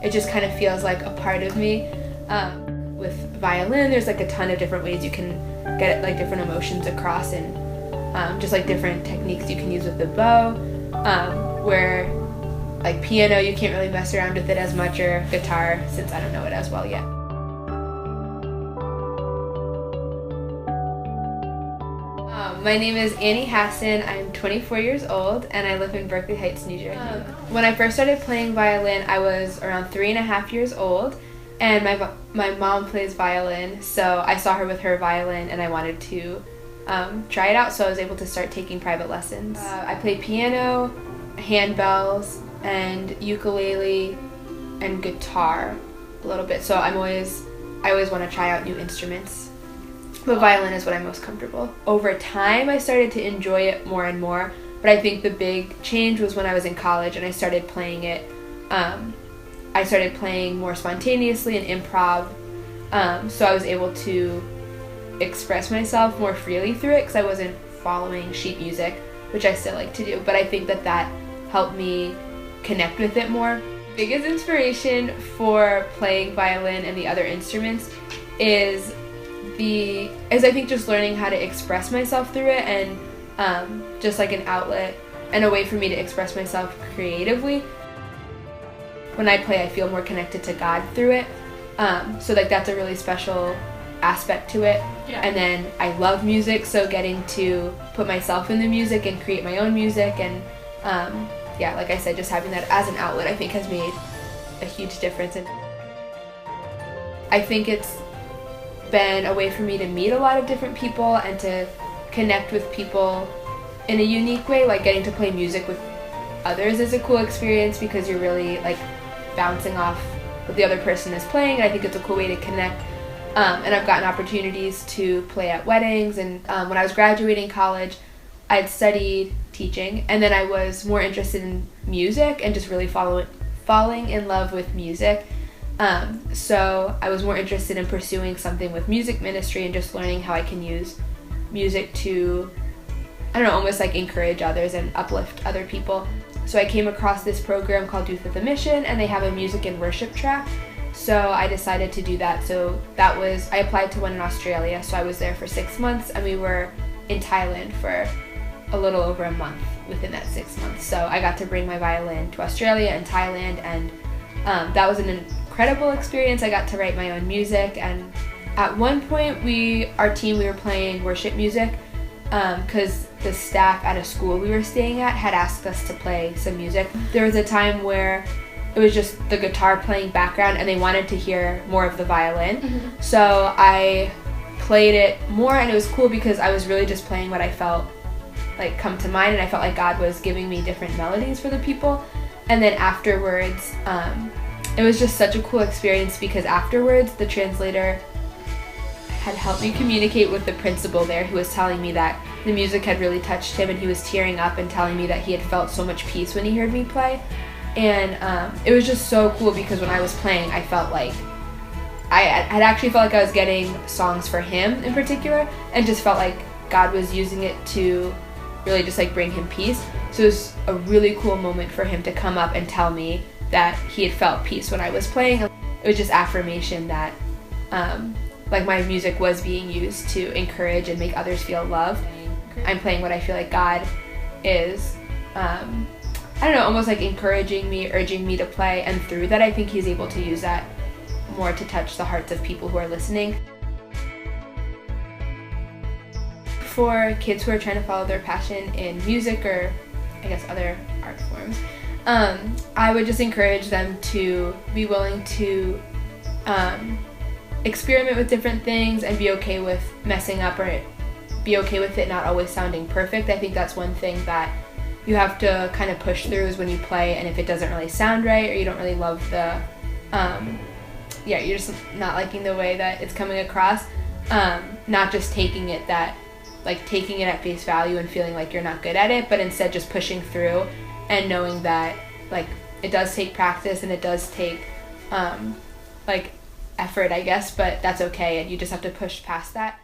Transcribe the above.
it just kind of feels like a part of me. With violin, there's like a ton of different ways you can get like different emotions across, and just like different techniques you can use with the bow, where like piano you can't really mess around with it as much, or guitar, since I don't know it as well yet. My name is Annie Hassan. I'm 24 years old and I live in Berkeley Heights, New Jersey. When I first started playing violin, I was around 3.5 years old, and my mom plays violin, so I saw her with her violin and I wanted to try it out, so I was able to start taking private lessons. I play piano, handbells, and ukulele and guitar a little bit, so I always want to try out new instruments. But violin is what I'm most comfortable. Over time, I started to enjoy it more and more, but I think the big change was when I was in college and I started playing it. I started playing more spontaneously and improv, so I was able to express myself more freely through it because I wasn't following sheet music, which I still like to do, but I think that helped me connect with it more. Biggest inspiration for playing violin and the other instruments is I think just learning how to express myself through it, and just like an outlet and a way for me to express myself creatively. When I play, I feel more connected to God through it, so like that's a really special aspect to it. Yeah. And then I love music, so getting to put myself in the music and create my own music, and like I said, just having that as an outlet I think has made a huge difference. And I think it's been a way for me to meet a lot of different people and to connect with people in a unique way. Like getting to play music with others is a cool experience because you're really like bouncing off what the other person is playing. I think it's a cool way to connect, and I've gotten opportunities to play at weddings, and when I was graduating college I'd studied teaching, and then I was more interested in music and just really falling in love with music. So I was more interested in pursuing something with music ministry and just learning how I can use music to, almost like encourage others and uplift other people. So I came across this program called Youth with a Mission, and they have a music and worship track. So I decided to do that. So I applied to one in Australia, so I was there for 6 months, and we were in Thailand for a little over a month within that 6 months. So I got to bring my violin to Australia and Thailand, and that was an incredible experience. I got to write my own music, and at one point we were playing worship music because the staff at a school we were staying at had asked us to play some music. There was a time where it was just the guitar playing background and they wanted to hear more of the violin. Mm-hmm. So I played it more, and it was cool because I was really just playing what I felt like come to mind, and I felt like God was giving me different melodies for the people. And then afterwards, it was just such a cool experience because afterwards the translator had helped me communicate with the principal there, who was telling me that the music had really touched him, and he was tearing up and telling me that he had felt so much peace when he heard me play. And it was just so cool because when I was playing, I felt like I had actually felt like I was getting songs for him in particular, and just felt like God was using it to really just like bring him peace. So it was a really cool moment for him to come up and tell me that he had felt peace when I was playing. It was just affirmation that like my music was being used to encourage and make others feel loved. I'm playing what I feel like God is almost like encouraging me, urging me to play, and through that I think he's able to use that more to touch the hearts of people who are listening. For kids who are trying to follow their passion in music, or I guess other art forms, I would just encourage them to be willing to experiment with different things and be okay with messing up, or be okay with it not always sounding perfect. I think that's one thing that you have to kind of push through, is when you play and if it doesn't really sound right, or you don't really love the you're just not liking the way that it's coming across, not just taking it at face value and feeling like you're not good at it, but instead just pushing through and knowing that like it does take practice and it does take effort, I guess, but that's okay, and you just have to push past that.